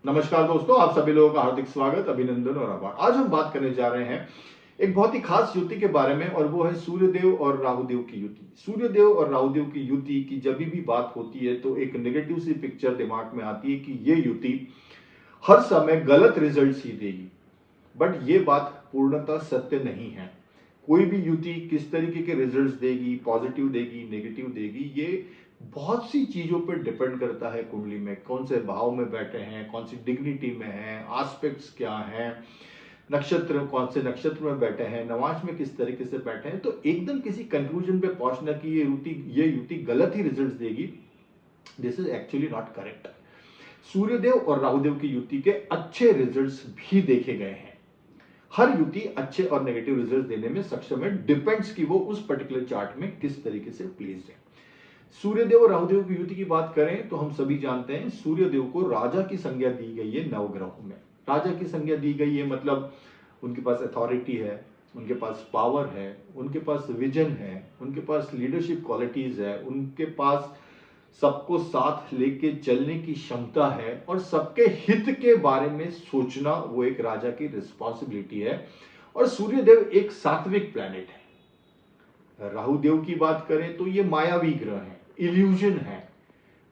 नमस्कार दोस्तों, आप सभी लोगों का हार्दिक स्वागत, अभिनंदन और आभार। आज हम बात करने जा रहे हैं एक बहुत ही खास युति के बारे में और वो है सूर्यदेव और राहुदेव की युति। सूर्यदेव और राहुदेव की युति की जब भी बात होती है तो एक नेगेटिव सी पिक्चर दिमाग में आती है कि ये युति हर समय गलत रिजल्ट्स ही देगी। बट ये बात पूर्णतः सत्य नहीं है। कोई भी युति किस तरीके के रिजल्ट्स देगी, पॉजिटिव देगी, नेगेटिव देगी, ये बहुत सी चीजों पर डिपेंड करता है। कुंडली में कौन से भाव में बैठे हैं, कौन सी डिग्निटी में हैं, एस्पेक्ट्स क्या हैं, नक्षत्र कौन से नक्षत्र में बैठे हैं, नवांश में किस तरीके से बैठे हैं। तो एकदम किसी कंक्लूजन पे पहुंचना कि ये युति गलत ही रिजल्ट्स देगी, this is actually not correct. Suryadev और राहुदेव की युति के अच्छे रिजल्ट्स भी देखे गए हैं। हर युति अच्छे और नेगेटिव रिजल्ट देने में सक्षम है, डिपेंड्स कि वो उस पर्टिकुलर चार्ट में किस तरीके से प्लेस्ड है। सूर्यदेव और राहुदेव की युति की बात करें तो हम सभी जानते हैं सूर्यदेव को राजा की संज्ञा दी गई है नवग्रहों में। राजा की संज्ञा दी गई है मतलब उनके पास अथॉरिटी है, उनके पास पावर है, उनके पास विजन है, उनके पास लीडरशिप क्वालिटीज है, उनके पास सबको साथ लेके चलने की क्षमता है और सबके हित के बारे में सोचना वो एक राजा की रिस्पॉन्सिबिलिटी है। और सूर्यदेव एक सात्विक प्लैनेट है। राहुदेव की बात करें तो ये मायावी ग्रह है, इल्यूजन है।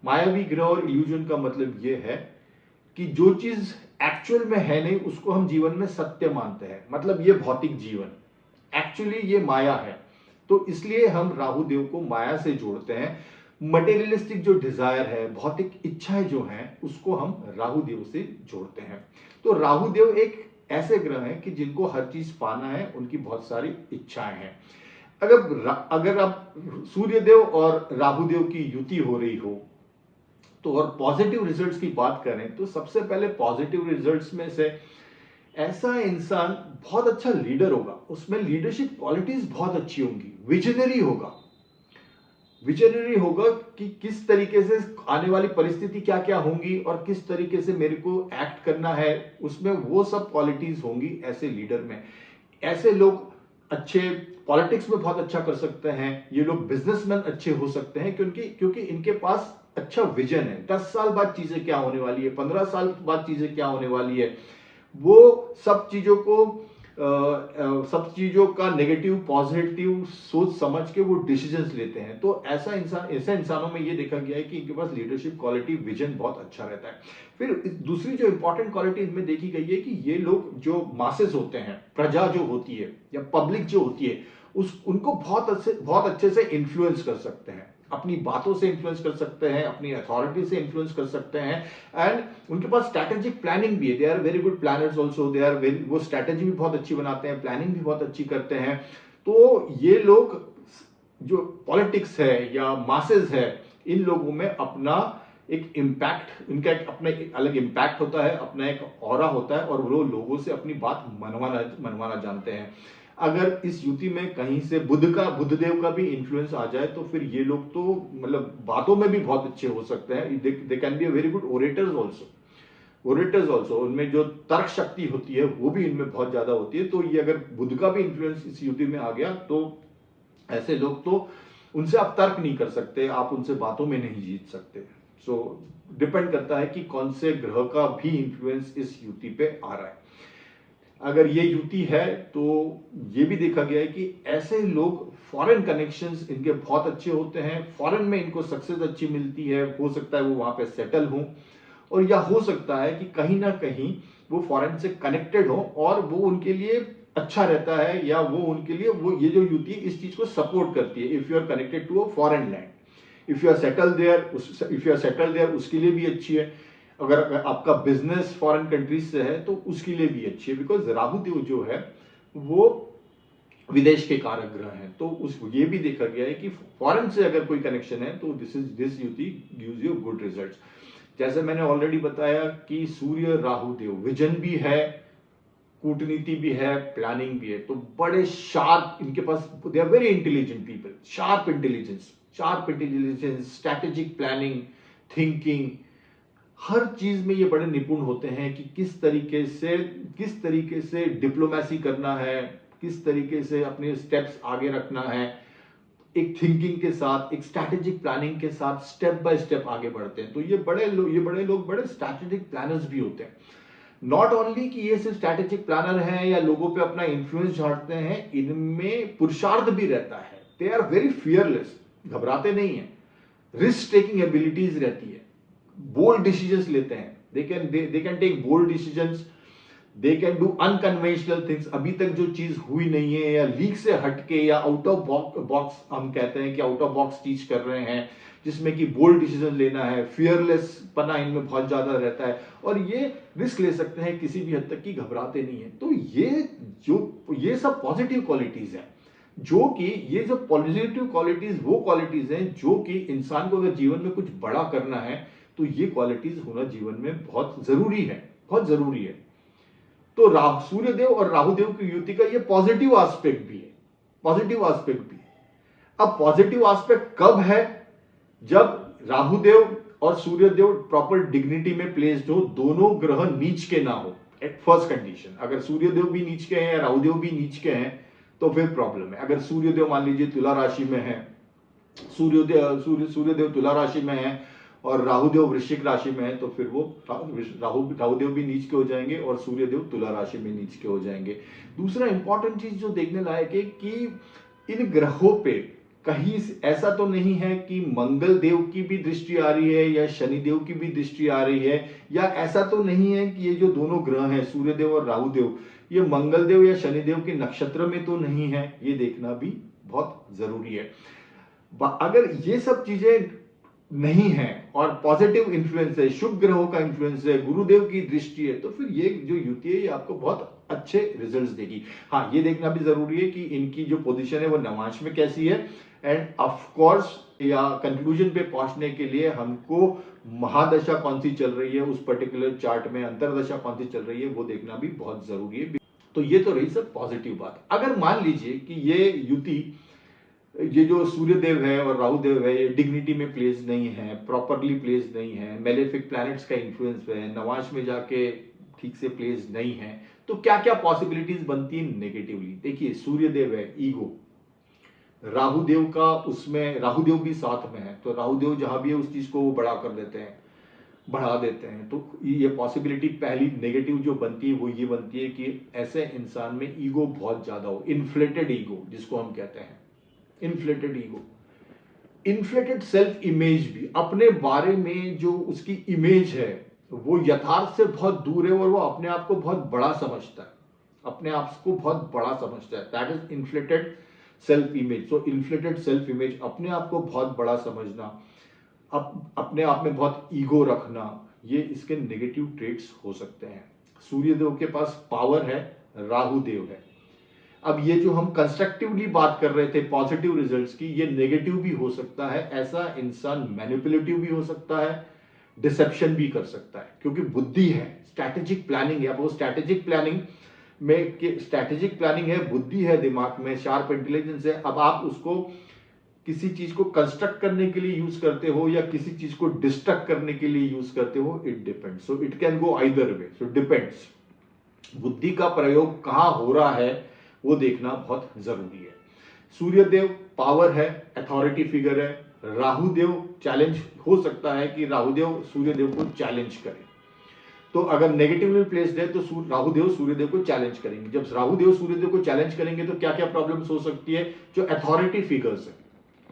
मायावी ग्रह और इल्यूजन का मतलब ये है कि जो चीज एक्चुअल में है नहीं उसको हम जीवन में सत्य मानते हैं। मतलब ये भौतिक जीवन एक्चुअली ये माया है, तो इसलिए हम राहुदेव को माया से जोड़ते हैं। मटेरियलिस्टिक जो डिजायर है, भौतिक इच्छाएं जो हैं, उसको हम राहुदेव से जोड़ते हैं। तो राहुदेव एक ऐसे ग्रह हैं कि जिनको हर चीज पाना है, उनकी बहुत सारी इच्छाएं हैं। अगर अब सूर्यदेव और राहुदेव की युति हो रही हो तो और पॉजिटिव रिजल्ट्स की बात करें तो सबसे पहले पॉजिटिव रिजल्ट्स में से ऐसा इंसान बहुत अच्छा लीडर होगा, उसमें लीडरशिप क्वालिटीज बहुत अच्छी होंगी, विजनरी होगा कि किस तरीके से आने वाली परिस्थिति क्या क्या होंगी और किस तरीके से मेरे को एक्ट करना है, उसमें वो सब क्वालिटीज होंगी ऐसे लीडर में। ऐसे लोग अच्छे पॉलिटिक्स में बहुत अच्छा कर सकते हैं, ये लोग बिजनेसमैन अच्छे हो सकते हैं क्योंकि इनके पास अच्छा विजन है। 10 साल बाद चीजें क्या होने वाली है, 15 साल बाद चीजें क्या होने वाली है, वो सब चीजों का नेगेटिव पॉजिटिव सोच समझ के वो डिसीजंस लेते हैं। तो ऐसे इंसानों में ये देखा गया है कि इनके पास लीडरशिप क्वालिटी, विजन बहुत अच्छा रहता है। फिर दूसरी जो इंपॉर्टेंट क्वालिटी इनमें देखी गई है कि ये लोग जो मासेस होते हैं, प्रजा जो होती है या पब्लिक जो होती है, उनको बहुत अच्छे से इन्फ्लुएंस कर सकते हैं, अपनी बातों से इन्फ्लुएंस कर सकते हैं, अपनी अथॉरिटी से इन्फ्लुएंस कर सकते हैं। एंड उनके पास स्ट्रैटेजिक प्लानिंग भी है, they are very good planners also, वो स्ट्रैटेजी भी बहुत अच्छी बनाते हैं, प्लानिंग भी बहुत अच्छी करते हैं। तो ये लोग जो पॉलिटिक्स है या मासेस है, इन लोगों में अपना एक इम्पैक्ट, इनका एक अपना एक अलग इम्पैक्ट होता है, अपना एक ऑरा होता है और वो लोगों से अपनी बात मनवाना जानते हैं। अगर इस युति में कहीं से बुद्धदेव का भी इन्फ्लुएंस आ जाए तो फिर ये लोग तो मतलब बातों में भी बहुत अच्छे हो सकते हैं। They can be a very good orators also. उनमें जो तर्क शक्ति होती है वो भी इनमें बहुत ज्यादा होती है। तो ये अगर बुद्ध का भी इन्फ्लुएंस इस युति में आ गया तो ऐसे लोग तो उनसे आप तर्क नहीं कर सकते, आप उनसे बातों में नहीं जीत सकते। सो डिपेंड करता है कि कौन से ग्रह का भी इन्फ्लुएंस इस युति पे आ रहा है। अगर ये युति है तो ये भी देखा गया है कि ऐसे लोग फॉरेन कनेक्शंस इनके बहुत अच्छे होते हैं, फॉरेन में इनको सक्सेस अच्छी मिलती है, हो सकता है वो वहां पे सेटल हो, और या हो सकता है कि कहीं ना कहीं वो फॉरेन से कनेक्टेड हो और वो उनके लिए अच्छा रहता है, या वो उनके लिए वो ये जो युति इस चीज को सपोर्ट करती है। If you are connected to a foreign land, if you are settle there उसके लिए भी अच्छी है। अगर आपका बिजनेस फॉरेन कंट्रीज से है तो उसके लिए भी अच्छी है, बिकॉज राहुदेव जो है वो विदेश के कारक ग्रह हैं। तो ये भी देखा गया है कि फॉरेन से अगर कोई कनेक्शन है तो दिस युति गिव्स यू गुड रिजल्ट्स। जैसे मैंने ऑलरेडी बताया कि सूर्य राहुदेव विजन भी है, कूटनीति भी है, प्लानिंग भी है, तो बड़े शार्प इनके पास, they are very intelligent people, sharp intelligence, strategic planning, thinking, हर चीज में ये बड़े निपुण होते हैं कि किस तरीके से डिप्लोमेसी करना है, किस तरीके से अपने स्टेप्स आगे रखना है। एक थिंकिंग के साथ, एक स्ट्रैटेजिक प्लानिंग के साथ स्टेप बाय स्टेप आगे बढ़ते हैं। तो ये बड़े लोग बड़े स्ट्रैटेजिक प्लानर्स भी होते हैं। नॉट ओनली कि ये सिर्फ स्ट्रैटेजिक प्लानर हैं या लोगों पे अपना इन्फ्लुएंस झाड़ते हैं, इनमें पुरुषार्थ भी रहता है। दे आर वेरी फियरलेस, घबराते नहीं है, रिस्क टेकिंग एबिलिटीज रहती है, बोल्ड डिसीजंस लेते हैं, they can take bold decisions, they can do unconventional things. अभी तक जो चीज हुई नहीं है या लीक से हटके या आउट ऑफ बॉक्स, हम कहते हैं कि आउट ऑफ बॉक्स टीच कर रहे हैं, जिसमें कि बोल्ड डिसीजन लेना है, फियरलेस पना इनमें बहुत ज्यादा रहता है और ये रिस्क ले सकते हैं किसी भी हद तक की, घबराते नहीं है। तो ये सब पॉजिटिव क्वालिटीज हैं, जो कि ये जो पॉजिटिव क्वालिटीज वो क्वालिटीज हैं जो कि इंसान को अगर जीवन में कुछ बड़ा करना है तो ये क्वालिटीज होना जीवन में बहुत जरूरी है, बहुत जरूरी है। तो सूर्यदेव और राहुदेव की युति का ये पॉजिटिव एस्पेक्ट भी है, पॉजिटिव एस्पेक्ट भी है। अब पॉजिटिव एस्पेक्ट कब है? जब राहुदेव और सूर्यदेव प्रॉपर डिग्निटी में प्लेस्ड हो, दोनों ग्रह नीच के ना हो। फर्स्ट कंडीशन, अगर सूर्यदेव भी नीच के हैं या राहुदेव भी नीच के हैं तो फिर प्रॉब्लम है। अगर सूर्यदेव मान लीजिए तुला राशि में है, सूर्यदेव तुला राशि में है और राहुदेव वृश्चिक राशि में है, तो फिर वो राहुदेव भी नीच के हो जाएंगे और सूर्यदेव तुला राशि में नीच के हो जाएंगे। दूसरा इंपॉर्टेंट चीज जो देखने लायक है कि इन ग्रहों पे कहीं ऐसा तो नहीं है कि मंगल देव की भी दृष्टि आ रही है या शनिदेव की भी दृष्टि आ रही है, या ऐसा तो नहीं है कि ये जो दोनों ग्रह हैं सूर्यदेव और राहुदेव, ये मंगल देव या शनिदेव के नक्षत्र में तो नहीं है। ये देखना भी बहुत जरूरी है। अगर ये सब चीजें नहीं है और पॉजिटिव इन्फ्लुएंस है, शुभ ग्रहों का इन्फ्लुएंस है, गुरुदेव की दृष्टि है, तो फिर ये जो युति है ये आपको बहुत अच्छे रिजल्ट्स देगी। हाँ, ये देखना भी जरूरी है कि इनकी जो पोजीशन है वो नवांश में कैसी है, एंड ऑफ कोर्स या कंक्लूजन पे पहुंचने के लिए हमको महादशा कौन सी चल रही है उस पर्टिकुलर चार्ट में, अंतरदशा कौन सी चल रही है वो देखना भी बहुत जरूरी है। तो ये तो रही सब पॉजिटिव बात। अगर मान लीजिए कि ये युति, ये जो सूर्यदेव है और राहुदेव है, ये डिग्निटी में प्लेस नहीं है, प्रॉपरली प्लेस नहीं है, मेलेफिक प्लैनेट्स का इन्फ्लुएंस है, नवांश में जाके ठीक से प्लेस नहीं है, तो क्या क्या पॉसिबिलिटीज बनती है नेगेटिवली। देखिए, सूर्यदेव है ईगो, राहुदेव का उसमें राहुदेव भी साथ में है, तो राहुदेव जहां भी है उस चीज को वो बड़ा कर देते हैं, बढ़ा देते हैं। तो ये पॉसिबिलिटी पहली नेगेटिव जो बनती है वो ये बनती है कि ऐसे इंसान में ईगो बहुत ज्यादा हो, इन्फ्लेटेड ईगो जिसको हम कहते हैं, inflated ego, inflated self image भी, अपने बारे में जो उसकी इमेज है वो यथार्थ से बहुत दूर है और वो अपने आप को बहुत बड़ा समझता है, अपने आप को बहुत बड़ा समझता है। That is inflated self image. So inflated self image, अपने आप को बहुत बड़ा समझना, अपने आप में बहुत ईगो रखना, ये इसके नेगेटिव ट्रेट्स हो सकते हैं। सूर्यदेव के पास पावर है, राहुदेव है। अब ये जो हम कंस्ट्रक्टिवली बात कर रहे थे पॉजिटिव रिजल्ट्स की, ये नेगेटिव भी हो सकता है। ऐसा इंसान मैनिपुलेटिव भी हो सकता है, डिसेप्शन भी कर सकता है, क्योंकि बुद्धि है, स्ट्रैटेजिक प्लानिंग है। अब वो स्ट्रैटेजिक प्लानिंग में, स्ट्रैटेजिक प्लानिंग है, बुद्धि है, दिमाग में शार्प इंटेलिजेंस है। अब आप उसको किसी चीज को कंस्ट्रक्ट करने के लिए यूज करते हो या किसी चीज को डिस्ट्रक्ट करने के लिए यूज करते हो, it depends. So it can go either way, so depends. बुद्धि का प्रयोग कहां हो रहा है वो देखना बहुत जरूरी है। सूर्यदेव पावर है, अथॉरिटी फिगर है, राहुदेव चैलेंज हो सकता है कि राहुदेव सूर्यदेव को चैलेंज करे। तो अगर नेगेटिवली प्लेस्ड है तो राहुदेव सूर्यदेव को चैलेंज करेंगे। जब राहुदेव सूर्यदेव को चैलेंज करेंगे तो क्या क्या प्रॉब्लम्स हो सकती है? जो अथॉरिटी फिगर्स है,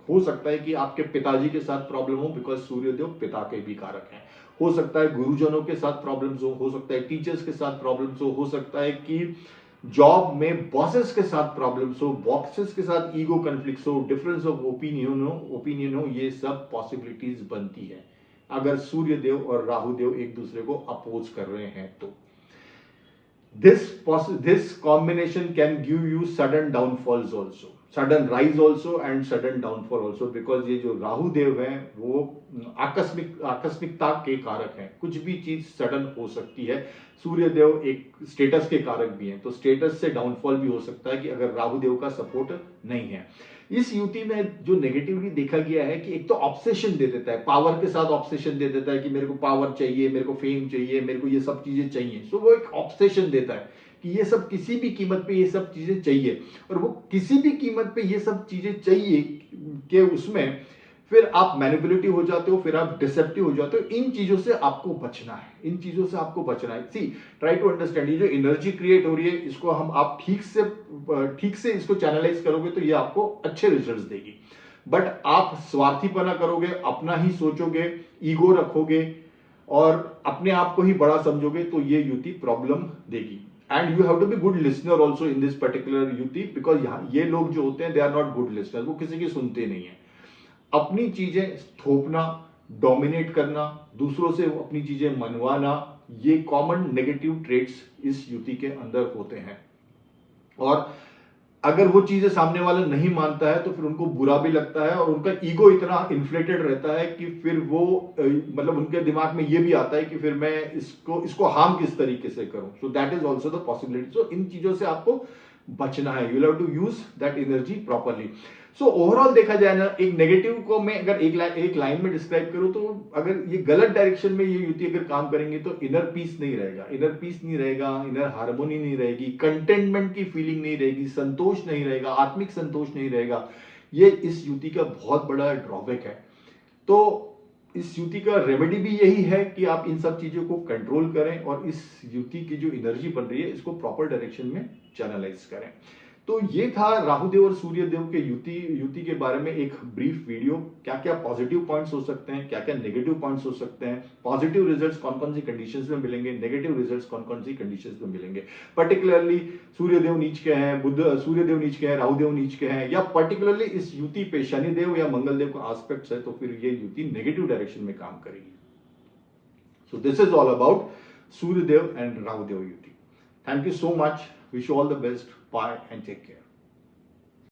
हो सकता है कि आपके पिताजी के साथ प्रॉब्लम हो, बिकॉज सूर्यदेव पिता के भी कारक हैं। हो सकता है गुरुजनों के साथ प्रॉब्लम्स हो सकता है टीचर्स के साथ प्रॉब्लम्स हो सकता है कि जॉब में बॉसेस के साथ प्रॉब्लम्स हो, बॉसेस के साथ ईगो कॉन्फ्लिक्ट्स हो, डिफरेंस ऑफ ओपिनियन हो, ये सब पॉसिबिलिटीज बनती है अगर सूर्यदेव और राहुदेव एक दूसरे को अपोज कर रहे हैं तो। this combination can give you sudden downfalls also, sudden rise also and sudden downfall also, because ये जो राहु देव हैं वो आकस्मिकता के कारक हैं, कुछ भी चीज सडन हो सकती है। सूर्य देव एक स्टेटस के कारक भी हैं, तो स्टेटस से डाउनफॉल भी हो सकता है कि अगर राहु देव का सपोर्ट नहीं है। इस युति में जो नेगेटिवली देखा गया है कि एक तो ऑब्सेशन दे देता है, पावर के साथ ऑब्सेशन दे देता है कि मेरे को पावर चाहिए, मेरे को फेम चाहिए, मेरे को ये सब चीजें चाहिए। सो वो एक ऑब्सेशन देता है कि ये सब किसी भी कीमत पे ये सब चीजें चाहिए, और वो किसी भी कीमत पे ये सब चीजें चाहिए के उसमें फिर आप मैनिपुलेटिव हो जाते हो, फिर आप डिसेप्टिव हो जाते हो। इन चीजों से आपको बचना है, इन चीजों से आपको बचना है। सी, ट्राई टू अंडरस्टैंड, ये जो एनर्जी क्रिएट हो रही है, इसको हम आप ठीक से इसको चैनलाइज करोगे तो ये आपको अच्छे रिजल्ट्स देगी। बट आप स्वार्थीपना करोगे, अपना ही सोचोगे, ईगो रखोगे और अपने आप को ही बड़ा समझोगे तो ये युति प्रॉब्लम देगी। And you have to be good listener also in this particular युति, बिकॉज यहाँ ये लोग जो होते हैं they are not good listener, वो किसी की सुनते नहीं है। अपनी चीजें थोपना, डोमिनेट करना, दूसरों से अपनी चीजें मनवाना, ये कॉमन नेगेटिव ट्रेट्स इस युति के अंदर होते हैं। और अगर वो चीजें सामने वाला नहीं मानता है तो फिर उनको बुरा भी लगता है और उनका ईगो इतना इन्फ्लेटेड रहता है कि फिर वो मतलब उनके दिमाग में ये भी आता है कि फिर मैं इसको हार्म किस तरीके से करूं। So that is also the possibility. So इन चीजों से आपको बचना है, you have to use that energy properly. So overall देखा जाए ना, एक नेगेटिव को मैं अगर एक लाइन में डिस्क्राइब करूं तो अगर ये गलत डायरेक्शन में ये युति अगर काम करेंगे तो इनर पीस नहीं रहेगा, इनर पीस नहीं रहेगा, इनर हार्मोनी नहीं रहेगी, कंटेनमेंट की फीलिंग नहीं रहेगी, संतोष नहीं रहेगा, आत्मिक संतोष नहीं रहेगा। ये इस युति का बहुत बड़ा ड्रॉबैक है। तो इस युति का रेमेडी भी यही है कि आप इन सब चीजों को कंट्रोल करें और इस युति की जो एनर्जी बन रही है इसको प्रॉपर डायरेक्शन में चैनलाइज करें। तो ये था राहुदेव और सूर्यदेव के युति के बारे में एक ब्रीफ वीडियो। क्या क्या पॉजिटिव पॉइंट्स हो सकते हैं, क्या क्या नेगेटिव पॉइंट्स हो सकते हैं, पॉजिटिव रिजल्ट्स कौन कौन सी कंडीशंस में मिलेंगे, नेगेटिव रिजल्ट्स कौन कौन सी कंडीशंस में मिलेंगे। पर्टिकुलरली सूर्यदेव नीच के हैं, सूर्यदेव नीच के हैं, राहुदेव नीच के हैं, या पर्टिकुलरली इस युति पे शनिदेव या मंगलदेव का एस्पेक्ट्स है तो फिर ये युति नेगेटिव डायरेक्शन में काम करेगी। So this is all about Suryadev and Rahudev युति। Thank you so much. Wish you all the best. Bye and take care.